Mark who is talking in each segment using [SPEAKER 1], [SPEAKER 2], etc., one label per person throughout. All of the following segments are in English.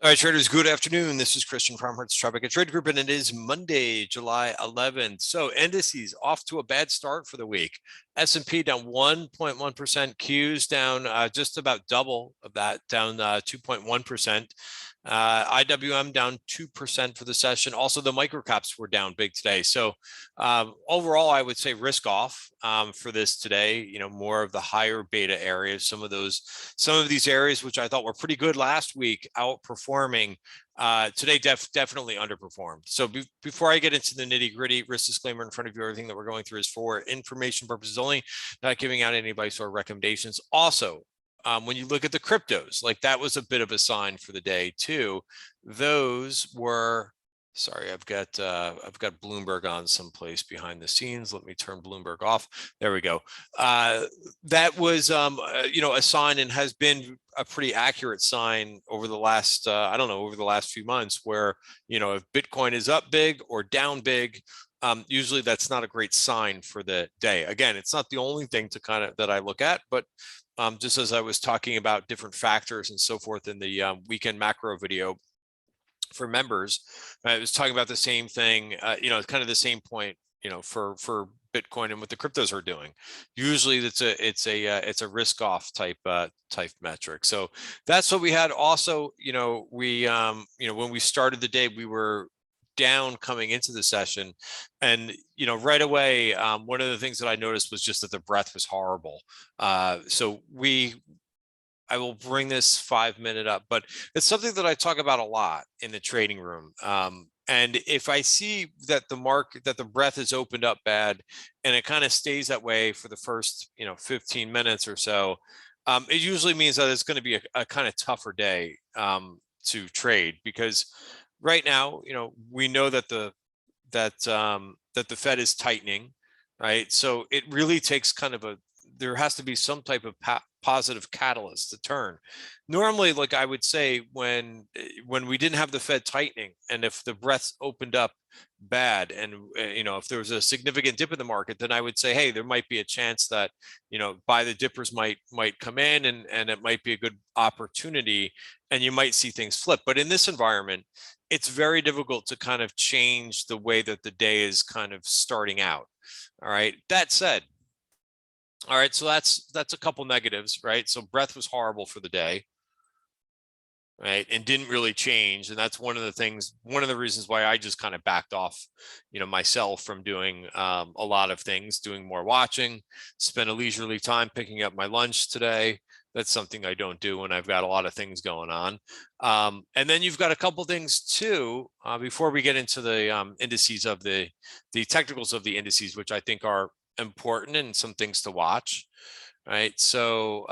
[SPEAKER 1] All right, traders, good afternoon. This is Christian from Hart's Tropic Trade Group, and it is Monday, July 11th. So indices off to a bad start for the week. S&P down 1.1%, Qs down just about double of that, down 2.1%. IWM down 2% for the session. Also, the microcaps were down big today. So overall, I would say risk off for this today. You know, more of the higher beta areas. Some of these areas which I thought were pretty good last week, outperforming. Today definitely underperformed. So before I get into the nitty gritty, risk disclaimer in front of you, everything that we're going through is for information purposes only, not giving out any advice or recommendations. Also, when you look at the cryptos, like that was a bit of a sign for the day too. Those were, sorry, I've got Bloomberg on someplace behind the scenes. Let me turn Bloomberg off. There we go. That was, you know, a sign, and has been a pretty accurate sign over the last, I don't know, over the last few months, where, you know, if Bitcoin is up big or down big, usually that's not a great sign for the day. Again, it's not the only thing to kind of that I look at, but just as I was talking about different factors and so forth in the weekend macro video for members, I was talking about the same thing, you know, kind of the same point, you know, for Bitcoin and what the cryptos are doing. Usually it's a risk off type metric. So that's what we had. Also, you know, we you know, when we started the day, we were down coming into the session, and you know, right away, one of the things that I noticed was just that the breadth was horrible. So I will bring this 5-minute up, but it's something that I talk about a lot in the trading room. And if I see that the breadth is opened up bad, and it kind of stays that way for the first, you know, 15 minutes or so, it usually means that it's going to be a kind of tougher day to trade, because right now, you know, we know that the Fed is tightening, right? So it really takes kind of there has to be some type of positive catalyst to turn. Normally, like I would say, when we didn't have the Fed tightening, and if the breadth opened up bad, and you know, if there was a significant dip in the market, then I would say, hey, there might be a chance that, you know, buy the dippers might come in, and it might be a good opportunity, and you might see things flip. But in this environment, it's very difficult to kind of change the way that the day is kind of starting out. All right. That said, all right, so that's a couple negatives, right? So breadth was horrible for the day, right, and didn't really change. And that's one of the reasons why I just kind of backed off, you know, myself from doing a lot of things, doing more watching, spent a leisurely time picking up my lunch today. That's something I don't do when I've got a lot of things going on. And then you've got a couple things too, before we get into the indices of the technicals of the indices, which I think are important and some things to watch, right? So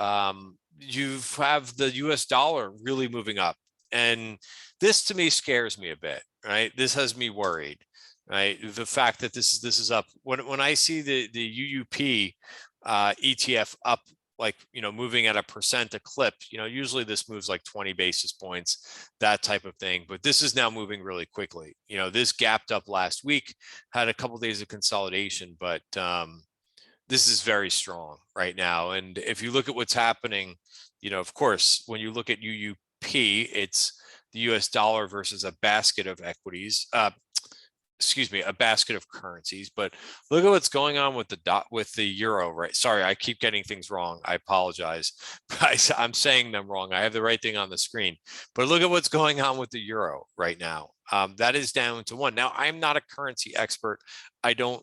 [SPEAKER 1] you have the US dollar really moving up, and this to me scares me a bit, right? This has me worried, right? The fact that this is up, when I see the UUP ETF up, like, you know, moving at 1% a clip, you know, usually this moves like 20 basis points, that type of thing. But this is now moving really quickly. You know, this gapped up last week, had a couple of days of consolidation, but this is very strong right now. And if you look at what's happening, you know, of course, when you look at UUP, it's the US dollar versus a basket of equities, excuse me, a basket of currencies. But look at what's going on with the euro, right? Sorry, I keep getting things wrong. I apologize. I'm saying them wrong. I have the right thing on the screen. But look at what's going on with the euro right now. That is down to 1. Now, I'm not a currency expert. I don't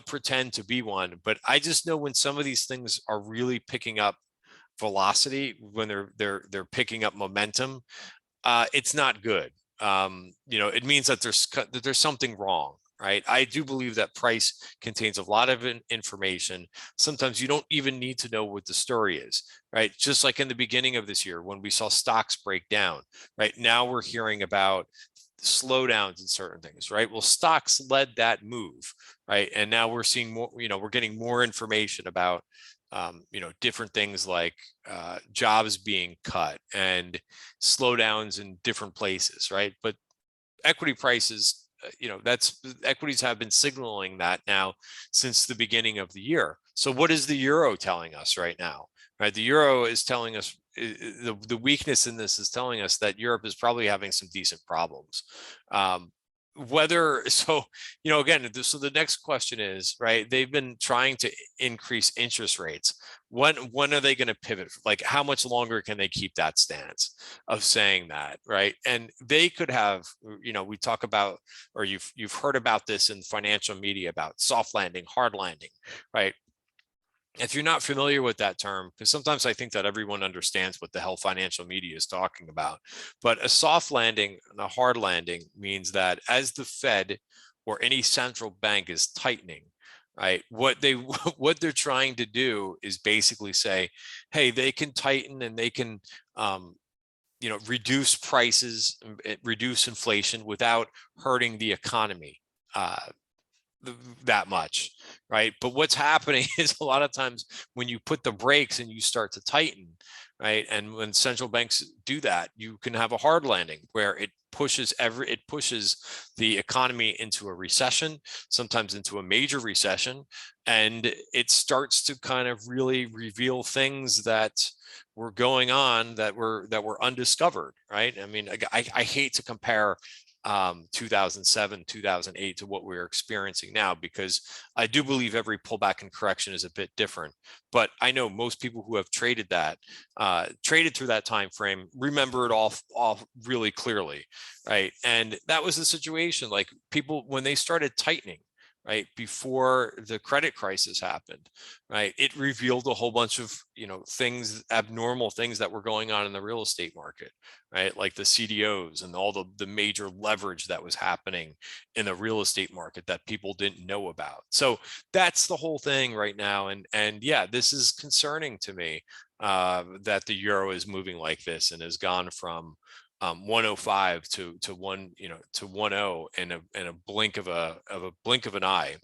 [SPEAKER 1] pretend to be one, but I just know when some of these things are really picking up velocity, when they're picking up momentum, it's not good. You know, it means that there's something wrong, right? I do believe that price contains a lot of information. Sometimes you don't even need to know what the story is, right? Just like in the beginning of this year, when we saw stocks break down, right? Now we're hearing about slowdowns in certain things, right? Well, stocks led that move, right? And now we're seeing more, you know, we're getting more information about you know, different things like jobs being cut and slowdowns in different places, right? But equity prices, you know, equities have been signaling that now since the beginning of the year. So what is the euro telling us right now, right? The euro is telling us, the weakness in this is telling us that Europe is probably having some decent problems. Whether so, again, so the next question is, right, they've been trying to increase interest rates. When are they going to pivot? Like, how much longer can they keep that stance of saying that, right? And they could have, we talk about, or you've heard about this in financial media about soft landing, hard landing, right? If you're not familiar with that term, because sometimes I think that everyone understands what the hell financial media is talking about, but a soft landing and a hard landing means that as the Fed or any central bank is tightening, right, what they're trying to do is basically say, hey, they can tighten and they can reduce prices, reduce inflation without hurting the economy that much, right? But what's happening is a lot of times when you put the brakes and you start to tighten, right? And when central banks do that, you can have a hard landing where it pushes the economy into a recession, sometimes into a major recession, and it starts to kind of really reveal things that were going on that were undiscovered, right? I mean, I hate to compare 2007, 2008 to what we're experiencing now, because I do believe every pullback and correction is a bit different. But I know most people who have traded through that time frame remember it all really clearly, right? And that was the situation. Like, people, when they started tightening, right, before the credit crisis happened, right, it revealed a whole bunch of things, abnormal things that were going on in the real estate market, right, like the CDOs and all the major leverage that was happening in the real estate market that people didn't know about. So that's the whole thing right now. And yeah, this is concerning to me, that the euro is moving like this and has gone from 105 to 10 in a blink of an eye.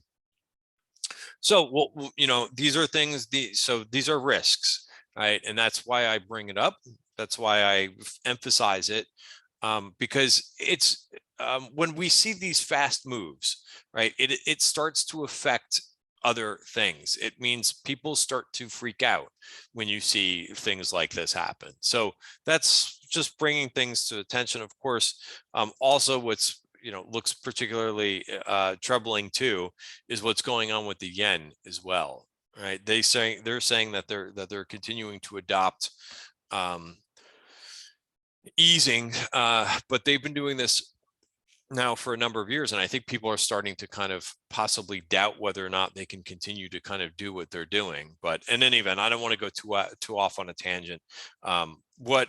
[SPEAKER 1] So, well, these are things. So these are risks, right? And that's why I bring it up. That's why I emphasize it, because it's when we see these fast moves, right? It starts to affect other things. It means people start to freak out when you see things like this happen. So that's just bringing things to attention. Of course, also what's looks particularly troubling too is what's going on with the yen as well, right? They're saying that they're continuing to adopt easing, but they've been doing this now for a number of years, and I think people are starting to kind of possibly doubt whether or not they can continue to kind of do what they're doing. But in any event, I don't want to go too off on a tangent. What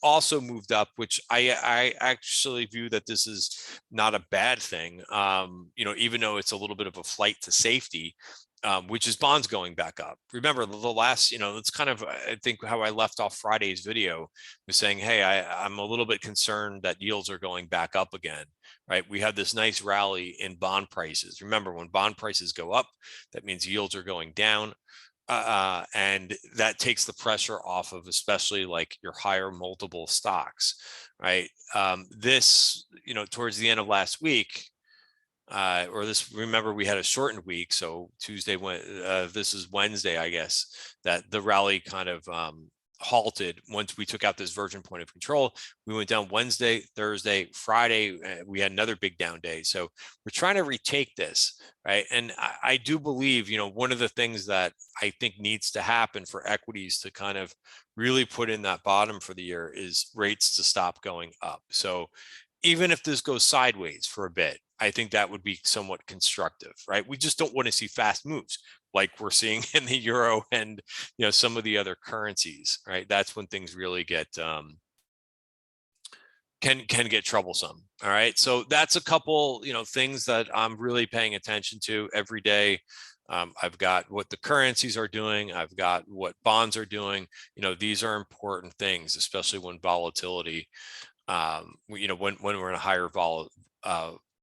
[SPEAKER 1] also moved up, which I actually view that this is not a bad thing, even though it's a little bit of a flight to safety, which is bonds going back up. Remember the last, it's kind of, I think, how I left off Friday's video was saying, hey, I'm a little bit concerned that yields are going back up again, right? We had this nice rally in bond prices. Remember, when bond prices go up, that means yields are going down. And that takes the pressure off of especially like your higher multiple stocks, right? This, towards the end of last week, remember we had a shortened week. So Tuesday, this is Wednesday, I guess, that the rally kind of halted once we took out this virgin point of control. We went down Wednesday, Thursday, Friday. We had another big down day. So we're trying to retake this, right? And I do believe, one of the things that I think needs to happen for equities to kind of really put in that bottom for the year is rates to stop going up. So even if this goes sideways for a bit, I think that would be somewhat constructive, right? We just don't want to see fast moves like we're seeing in the euro and some of the other currencies, right? That's when things really get can get troublesome. All right, so that's a couple things that I'm really paying attention to every day. I've got what the currencies are doing. I've got what bonds are doing. These are important things, especially when volatility. When we're in a higher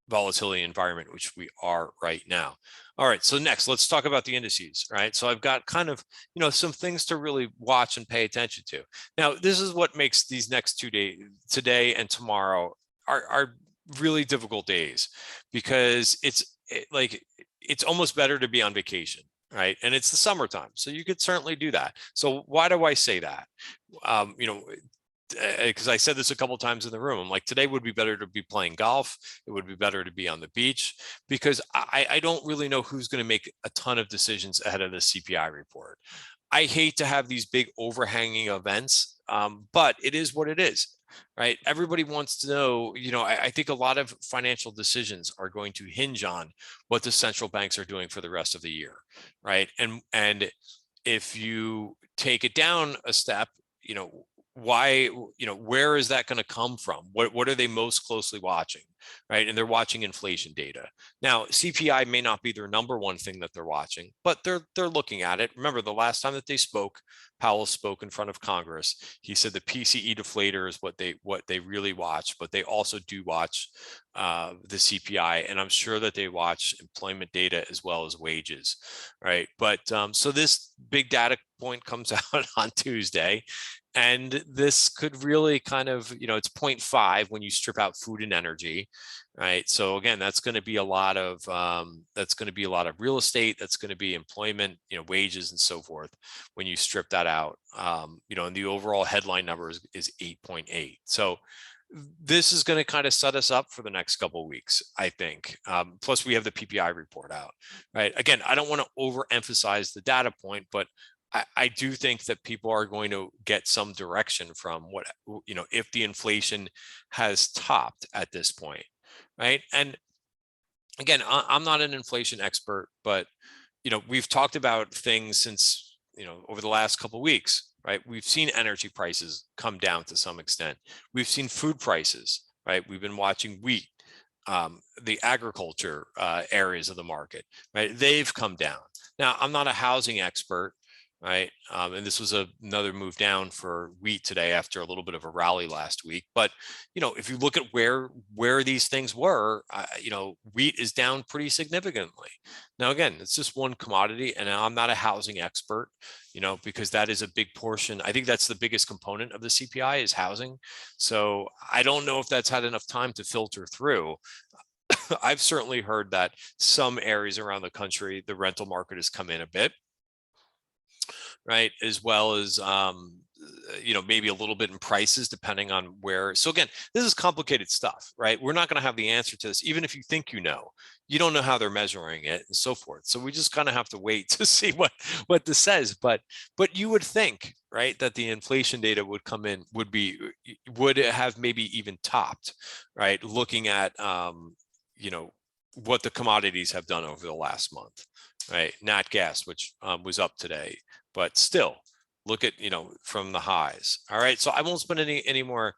[SPEAKER 1] volatility environment, which we are right now. All right, so next, let's talk about the indices, right? So I've got kind of, some things to really watch and pay attention to. Now, this is what makes these next 2 days, today and tomorrow, are really difficult days, because it's almost better to be on vacation, right? And it's the summertime, so you could certainly do that. So why do I say that? You know, because I said this a couple of times in the room. I'm like, today would be better to be playing golf. It would be better to be on the beach, because I don't really know who's going to make a ton of decisions ahead of the CPI report. I hate to have these big overhanging events, but it is what it is, right? Everybody wants to know, you know, I think a lot of financial decisions are going to hinge on what the central banks are doing for the rest of the year, right? And if you take it down a step, you know, why, you know, where is that going to come from? What are they most closely watching, right? And they're watching inflation data. Now, CPI may not be their number one thing that they're watching, but they're looking at it. Remember, the last time that they spoke, Powell spoke in front of Congress. He said the PCE deflator is what they really watch, but they also do watch the CPI, and I'm sure that they watch employment data as well as wages, right? But so this big data point comes out on Tuesday, and this could really kind of, you know, it's 0.5 when you strip out food and energy, right? So again, that's going to be a lot of real estate. That's going to be employment, you know, wages and so forth when you strip that out. You know, and the overall headline number is 8.8. So this is going to kind of set us up for the next couple of weeks, I think. Plus, we have the PPI report out, right? Again, I don't want to overemphasize the data point, but I do think that people are going to get some direction from what, you know, if the inflation has topped at this point, right? And again, I'm not an inflation expert, but, you know, we've talked about things since, you know, over the last couple of weeks, right? We've seen energy prices come down to some extent. We've seen food prices, right? We've been watching wheat, the agriculture areas of the market, right? They've come down. Now, I'm not a housing expert, right? And this was another move down for wheat today after a little bit of a rally last week. But, you know, if you look at where these things were, you know, wheat is down pretty significantly. Now, again, it's just one commodity, and I'm not a housing expert, you know, because that is a big portion. I think that's the biggest component of the CPI is housing. So I don't know if that's had enough time to filter through. I've certainly heard that some areas around the country, the rental market has come in a bit, right? As well as, you know, maybe a little bit in prices depending on where. So again, this is complicated stuff, right? We're not going to have the answer to this. Even if you think, you don't know how they're measuring it and so forth. So we just kind of have to wait to see what this says. But you would think, right, that the inflation data would come in, would have maybe even topped, right? Looking at, you know, what the commodities have done over the last month, right? Nat gas, which was up today, but still look at, you know, from the highs. All right. So I won't spend any more.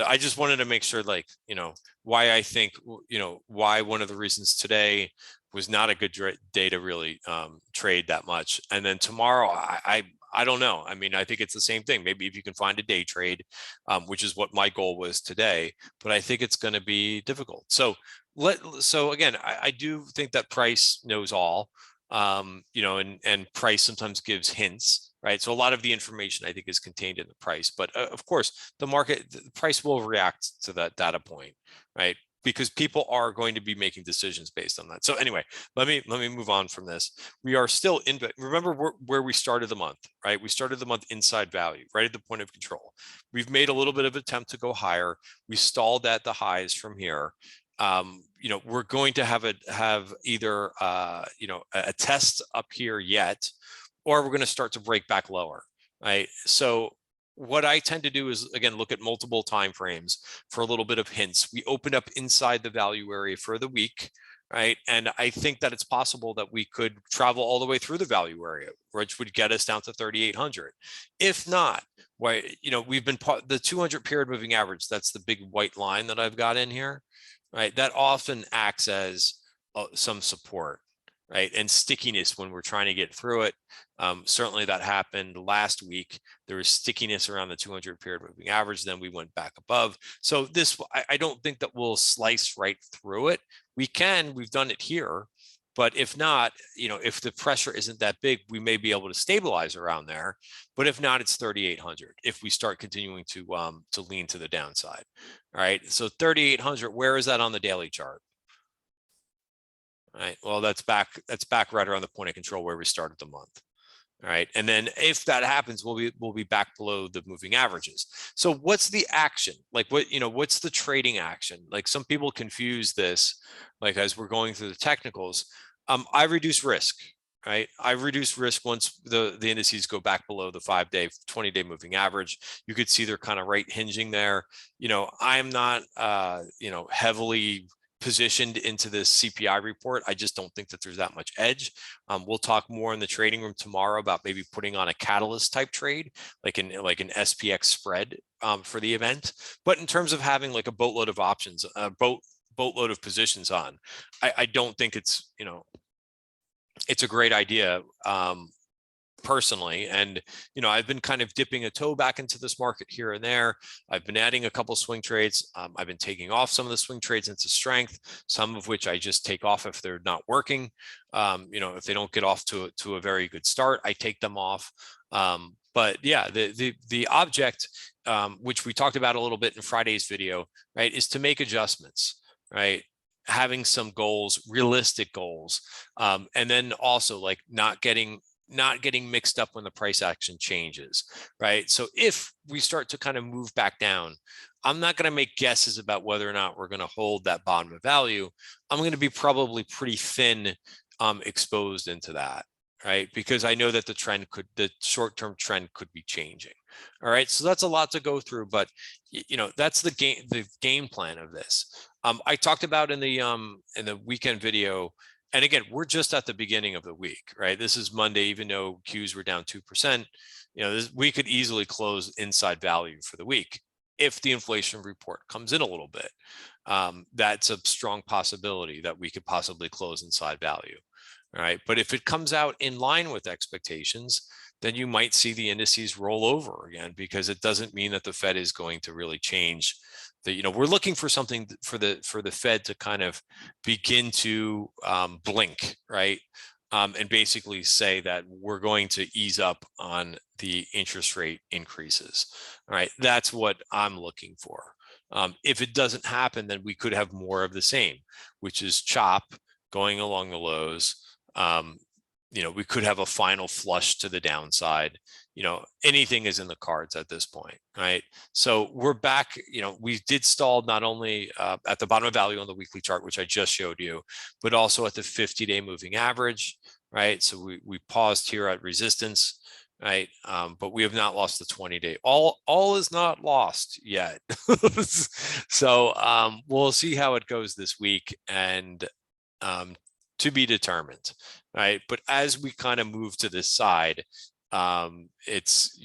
[SPEAKER 1] I just wanted to make sure, like, you know, why I think, you know, why one of the reasons today was not a good day to really trade that much. And then tomorrow, I don't know. I mean, I think it's the same thing. Maybe if you can find a day trade, which is what my goal was today, but I think it's going to be difficult. So again, I do think that price knows all, you know, and price sometimes gives hints, right? So a lot of the information I think is contained in the price, but of course the price will react to that data point, right? Because people are going to be making decisions based on that. So anyway, let me move on from this. We are still in, remember where we started the month, right? We started the month inside value, right at the point of control. We've made a little bit of attempt to go higher. We stalled at the highs from here. You know, we're going to have either you know, a test up here yet, or we're going to start to break back lower, right? So what I tend to do is, again, look at multiple time frames for a little bit of hints. We opened up inside the value area for the week, right? And I think that it's possible that we could travel all the way through the value area, which would get us down to 3,800. If not, why, you know, we've been the 200 period moving average. That's the big white line that I've got in here, right? That often acts as some support, right? And stickiness when we're trying to get through it. Certainly that happened last week. There was stickiness around the 200 period moving average. Then we went back above. So this, I don't think that we'll slice right through it. We've done it here. But if not, you know, if the pressure isn't that big, we may be able to stabilize around there. But if not, it's 3,800 if we start continuing to lean to the downside. All right. So 3,800, where is that on the daily chart? right? Well, that's back right around the point of control where we started the month. All right. And then if that happens, we'll be back below the moving averages. So what's the action? Like what's the trading action? Like some people confuse this, like as we're going through the technicals. I reduce risk, right? I reduce risk once the indices go back below the 5-day, 20-day moving average. You could see they're kind of right hinging there. I'm not heavily positioned into this CPI report. I just don't think that there's that much edge. We'll talk more in the trading room tomorrow about maybe putting on a catalyst type trade, like an SPX spread for the event. But in terms of having like a boatload of options, boatload of positions on, I don't think it's it's a great idea. Personally, and I've been kind of dipping a toe back into this market here and there. I've been adding a couple swing trades. I've been taking off some of the swing trades into strength, some of which I just take off if they're not working. If they don't get off to a very good start, I take them off. But yeah, the object, which we talked about a little bit in Friday's video, right, is to make adjustments, right? Having some goals, realistic goals, and then also like not getting mixed up when the price action changes, right? So if we start to kind of move back down, I'm not going to make guesses about whether or not we're going to hold that bottom of value. I'm going to be probably pretty thin exposed into that, right? Because I know that the short-term trend could be changing. All right, so that's a lot to go through, but that's the game plan of this. I talked about in the weekend video. And again, we're just at the beginning of the week, right? This is Monday, even though Qs were down 2%, we could easily close inside value for the week if the inflation report comes in a little bit. That's a strong possibility that we could possibly close inside value, all right? But if it comes out in line with expectations, then you might see the indices roll over again, because it doesn't mean that the Fed is going to really change. We're looking for something for the Fed to kind of begin to blink, right? And basically say that we're going to ease up on the interest rate increases. All right, that's what I'm looking for. If it doesn't happen, then we could have more of the same, which is chop going along the lows. We could have a final flush to the downside. Anything is in the cards at this point, right? So we're back. We did stall not only at the bottom of value on the weekly chart, which I just showed you, but also at the 50-day moving average, right? So we paused here at resistance, right? But we have not lost the 20-day. All is not lost yet. So we'll see how it goes this week, and to be determined, right? But as we kind of move to this side, it starts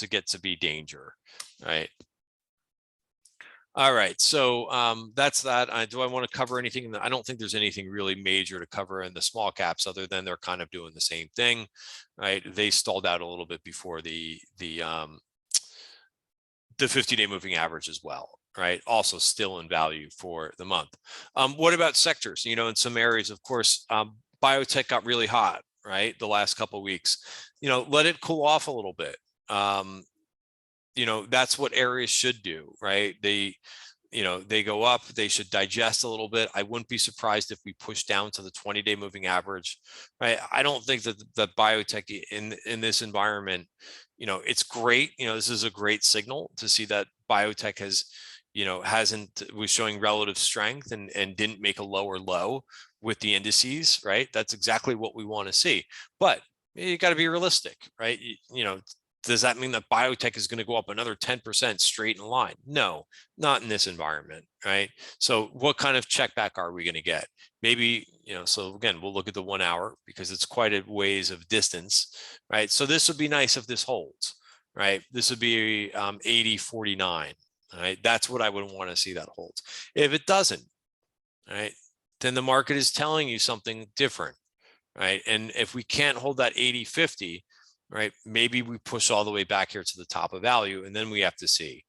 [SPEAKER 1] to get to be danger, right? All right, so that's that. Do I want to cover anything? I don't think there's anything really major to cover in the small caps, other than they're kind of doing the same thing, right? They stalled out a little bit before the 50-day moving average as well, right? Also still in value for the month. What about sectors? In some areas, of course, biotech got really hot, right? The last couple of weeks, let it cool off a little bit. That's what areas should do, right? They go up, they should digest a little bit. I wouldn't be surprised if we push down to the 20-day moving average, right? I don't think that the biotech in this environment, it's great. This is a great signal to see that biotech was showing relative strength and didn't make a lower low with the indices, right? That's exactly what we want to see. But you got to be realistic, right? Does that mean that biotech is going to go up another 10% straight in line? No, not in this environment, right? So what kind of check back are we going to get? Maybe, so again, we'll look at the 1 hour, because it's quite a ways of distance, right? So this would be nice if this holds, right? This would be 80.49, right? That's what I would want to see that holds. If it doesn't, right, then the market is telling you something different, right? And if we can't hold that 80.50, right, maybe we push all the way back here to the top of value, and then we have to see,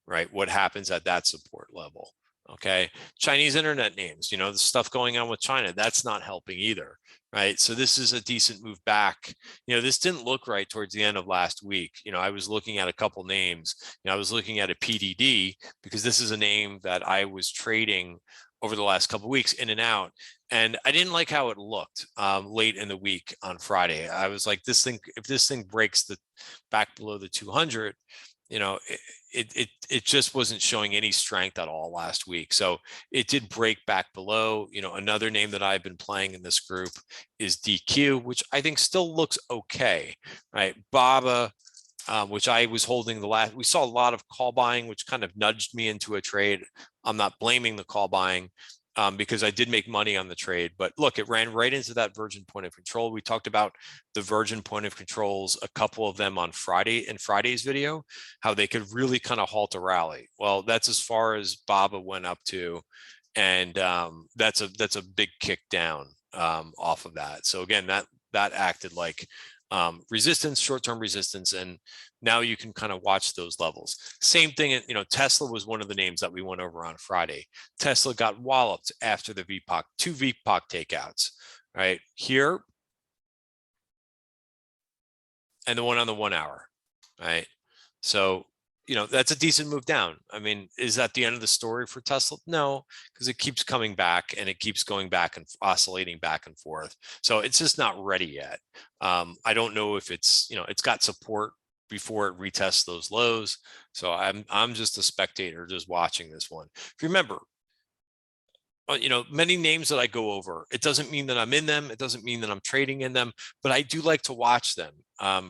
[SPEAKER 1] right, what happens at that support level. Okay, Chinese internet names, the stuff going on with China, that's not helping either, right? So this is a decent move back. This didn't look right towards the end of last week. I was looking at a couple names. I was looking at a PDD because this is a name that I was trading over the last couple of weeks in and out. And I didn't like how it looked late in the week on Friday. I was like, if this thing breaks the back below the 200, it just wasn't showing any strength at all last week. So it did break back below. Another name that I've been playing in this group is DQ, which I think still looks okay, right? BABA, which I was holding we saw a lot of call buying, which kind of nudged me into a trade. I'm not blaming the call buying because I did make money on the trade, but look, it ran right into that virgin point of control. We talked about the virgin point of controls, a couple of them on Friday in Friday's video, how they could really kind of halt a rally. Well, that's as far as BABA went up to, and that's a big kick down off of that. So again, that acted like resistance, short-term resistance, and now you can kind of watch those levels. Same thing, Tesla was one of the names that we went over on Friday. Tesla got walloped after the VPOC, 2 VPOC takeouts, right here, and the one on the 1 hour, right? So that's a decent move down. I mean, is that the end of the story for Tesla? No, because it keeps coming back and it keeps going back and oscillating back and forth. So it's just not ready yet. I don't know if it's got support before it retests those lows. So I'm just a spectator, just watching this one. If you remember, many names that I go over, it doesn't mean that I'm in them. It doesn't mean that I'm trading in them, but I do like to watch them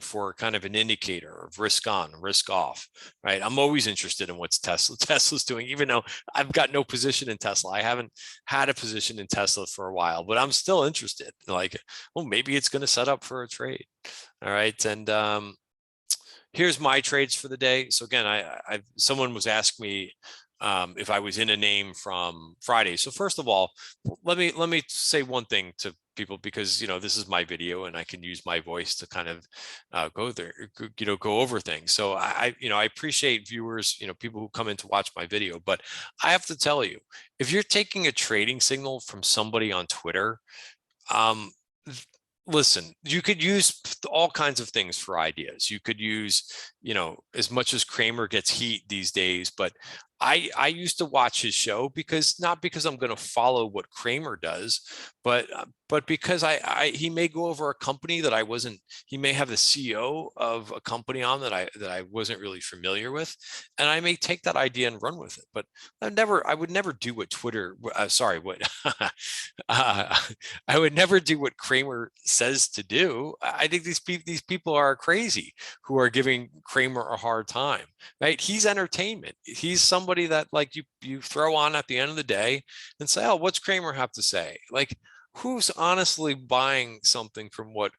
[SPEAKER 1] for kind of an indicator of risk on, risk off, right? I'm always interested in what's Tesla's doing, even though I've got no position in Tesla. I haven't had a position in Tesla for a while, but I'm still interested. Like, well, maybe it's going to set up for a trade. All right. And here's my trades for the day. So again, someone was asking me if I was in a name from Friday. So first of all, let me say one thing to people, because this is my video and I can use my voice to kind of go over things. So I appreciate viewers, people who come in to watch my video, but I have to tell you, if you're taking a trading signal from somebody on Twitter, listen, you could use all kinds of things for ideas. You could use, as much as Kramer gets heat these days, but I used to watch his show not because I'm going to follow what Kramer does, but because he may go over a company that I wasn't, he may have the CEO of a company on that I wasn't really familiar with, and I may take that idea and run with it. But I would never do what I would never do what Kramer says to do. I think these people are crazy who are giving Kramer a hard time, right? He's entertainment. He's somebody that like you throw on at the end of the day and say, oh, what's Kramer have to say? Like, who's honestly buying something from what?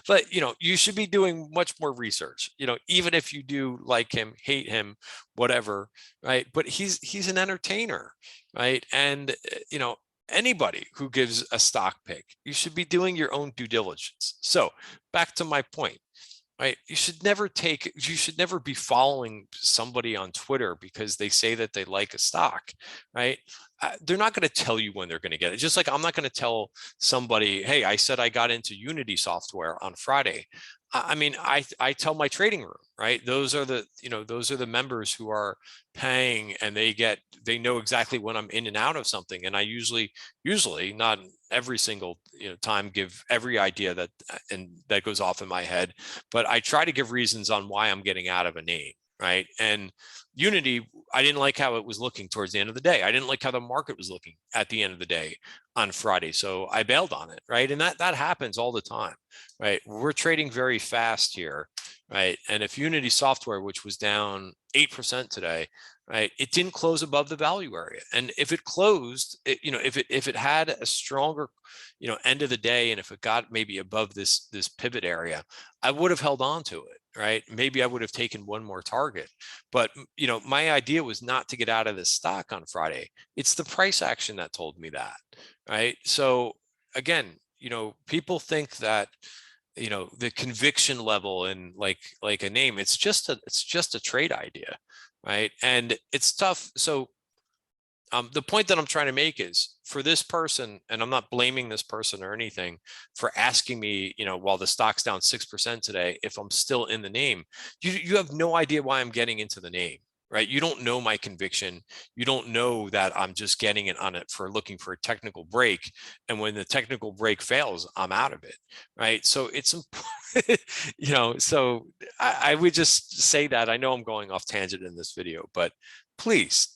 [SPEAKER 1] But you should be doing much more research, even if you do like him, hate him, whatever, right? But he's an entertainer, right? And anybody who gives a stock pick, you should be doing your own due diligence. So back to my point, right? You should never be following somebody on Twitter because they say that they like a stock, right? They're not going to tell you when they're going to get it. Just like I'm not going to tell somebody, hey, I said I got into Unity software on Friday. I mean, I tell my trading room, right? Those are the members who are paying, and they know exactly when I'm in and out of something. And I usually not every single time give every idea that goes off in my head, but I try to give reasons on why I'm getting out of a name, right? And Unity, I didn't like how it was looking towards the end of the day. I didn't like how the market was looking at the end of the day on Friday. So I bailed on it, right? And that happens all the time, right? We're trading very fast here, right? And if Unity software, which was down 8% today, right, it didn't close above the value area. And if it closed, if it had a stronger, end of the day, and if it got maybe above this pivot area, I would have held on to it, right? Maybe I would have taken one more target. But, my idea was not to get out of this stock on Friday. It's the price action that told me that, right? So again, people think that, the conviction level in like a name, it's just a trade idea, right? And it's tough. So The point that I'm trying to make is for this person, and I'm not blaming this person or anything for asking me, while the stock's down 6% today, if I'm still in the name. You have no idea why I'm getting into the name, right? You don't know my conviction. You don't know that I'm just getting it on it for looking for a technical break. And when the technical break fails, I'm out of it, right? So it's important, so I would just say that. I know I'm going off tangent in this video, but please,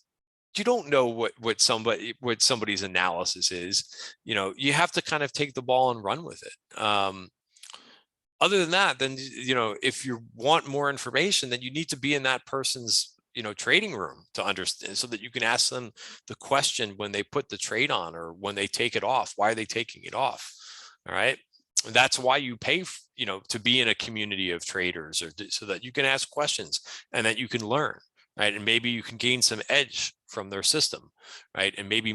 [SPEAKER 1] you don't know what somebody's analysis is. You have to kind of take the ball and run with it. Other than that, then if you want more information, then you need to be in that person's trading room to understand, so that you can ask them the question when they put the trade on or when they take it off. Why are they taking it off? All right. That's why you pay, to be in a community of traders, or so that you can ask questions and that you can learn, right? And maybe you can gain some edge from their system, right? And maybe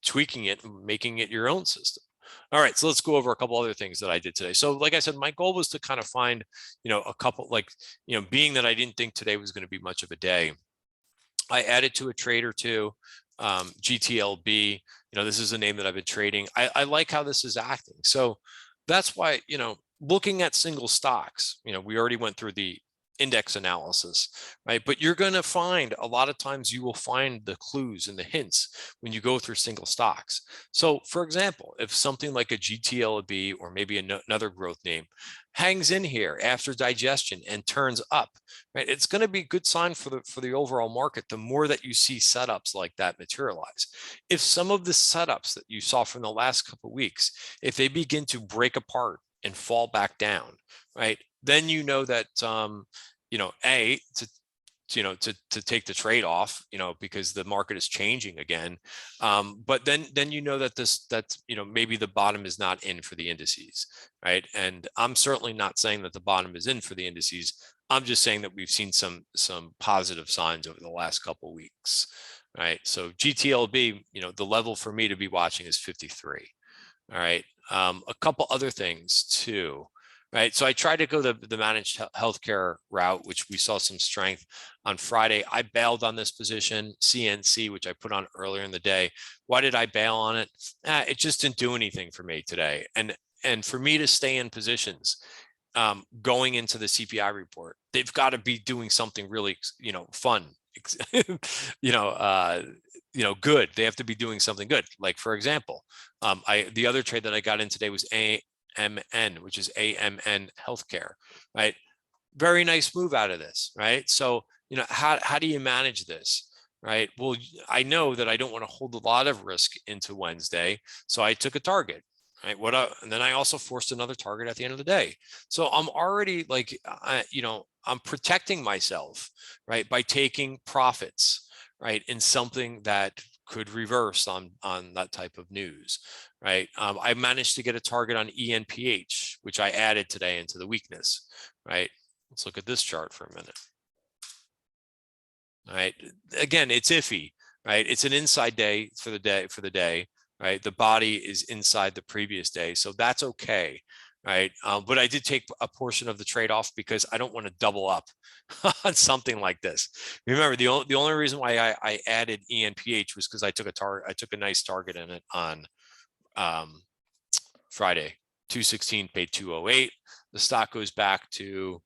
[SPEAKER 1] tweaking it, making it your own system. All right, so let's go over a couple other things that I did today. So like I said, my goal was to kind of find, a couple, being that I didn't think today was going to be much of a day, I added to a trade or two, GTLB. This is a name that I've been trading. I like how this is acting. So that's why, looking at single stocks, we already went through the index analysis, right? But you're going to find a lot of times you will find the clues and the hints when you go through single stocks. So for example, if something like a GTLB or maybe another growth name hangs in here after digestion and turns up, right, it's going to be a good sign for the overall market the more that you see setups like that materialize. If some of the setups that you saw from the last couple of weeks, if they begin to break apart and fall back down, right, then that to take the trade off, because the market is changing again. But then that's maybe the bottom is not in for the indices, right? And I'm certainly not saying that the bottom is in for the indices. I'm just saying that we've seen some positive signs over the last couple of weeks, right? So GTLB, the level for me to be watching is 53. All right. A couple other things too. Right. So I tried to go the managed healthcare route, which we saw some strength on Friday. I bailed on this position, CNC, which I put on earlier in the day. Why did I bail on it? It just didn't do anything for me today. And for me to stay in positions going into the CPI report, they've got to be doing something really, fun, good. They have to be doing something good. Like for example, the other trade that I got in today was AMN, which is AMN Healthcare, right? Very nice move out of this, right? So, how do you manage this, right? Well, I know that I don't want to hold a lot of risk into Wednesday, so I took a target, right? And then I also forced another target at the end of the day. So I'm already I'm protecting myself, right, by taking profits, right, in something that could reverse on that type of news, right? I managed to get a target on ENPH, which I added today into the weakness, right? Let's look at this chart for a minute. All right. Again, it's iffy, right? It's an inside day for the day, right? The body is inside the previous day, so that's okay, right? But I did take a portion of the trade off because I don't want to double up on something like this. Remember, the only reason why I added ENPH was because I took a nice target in it on Friday. 216 paid 208. The stock goes back to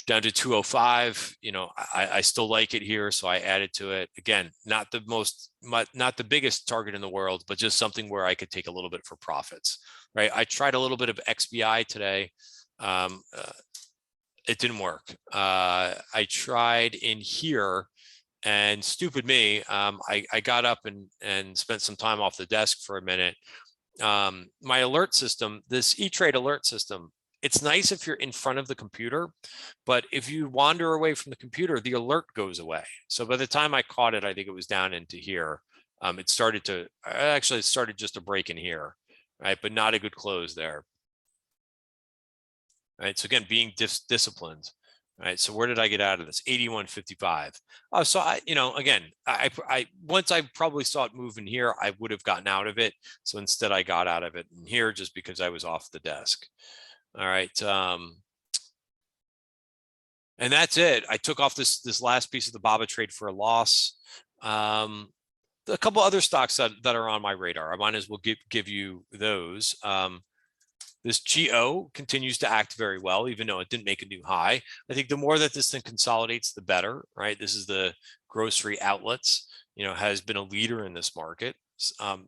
[SPEAKER 1] down to 205. I still like it here, so I added to it. Again, not the biggest target in the world, but just something where I could take a little bit for profits, right? I tried a little bit of XBI today. It didn't work. I tried in here, and stupid me, I got up and spent some time off the desk for a minute. My alert system, this E-Trade alert system, it's nice if you're in front of the computer, but if you wander away from the computer, the alert goes away. So by the time I caught it, I think it was down into here. It started just to break in here, right? But not a good close there. Right. So again, being disciplined. Right. So where did I get out of this? 81.55. Oh, so again, I once I probably saw it move in here, I would have gotten out of it. So instead I got out of it in here just because I was off the desk. All right. And that's it. I took off this last piece of the BABA trade for a loss. A couple other stocks that are on my radar. I might as well give you those. This GO continues to act very well, even though it didn't make a new high. I think the more that this thing consolidates, the better, right? This is the grocery outlets, has been a leader in this market.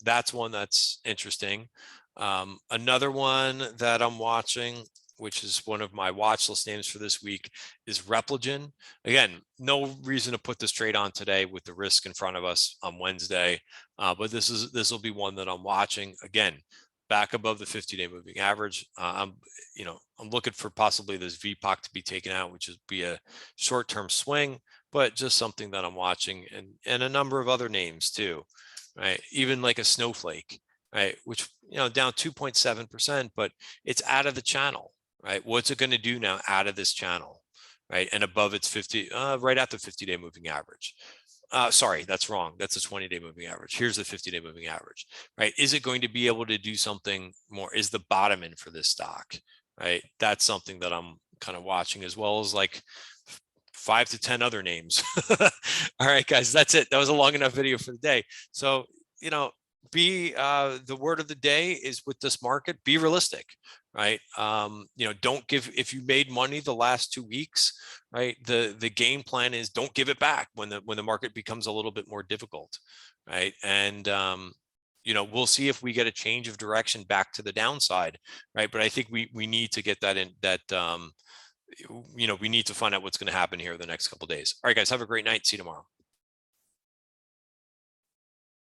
[SPEAKER 1] That's one that's interesting. Another one that I'm watching, which is one of my watch list names for this week, is Repligen. Again, no reason to put this trade on today with the risk in front of us on Wednesday, but this will be one that I'm watching. Again, back above the 50-day moving average. I'm looking for possibly this VPOC to be taken out, which would be a short-term swing, but just something that I'm watching, and a number of other names too, right? Even like a Snowflake, right? Which, down 2.7%, but it's out of the channel, right? What's it going to do now out of this channel, right? And above its 50, right at the 50-day moving average. Sorry, that's wrong. That's a 20-day moving average. Here's the 50-day moving average, right? Is it going to be able to do something more? Is the bottom in for this stock, right? That's something that I'm kind of watching, as well as like 5 to 10 other names. All right, guys, that's it. That was a long enough video for the day. So, the word of the day is, with this market, be realistic, right? Don't give, if you made money the last 2 weeks, right? The game plan is don't give it back when the market becomes a little bit more difficult, right? And we'll see if we get a change of direction back to the downside, right? But I think we need to get that in, that we need to find out what's going to happen here the next couple of days. All right, guys, have a great night. See you tomorrow.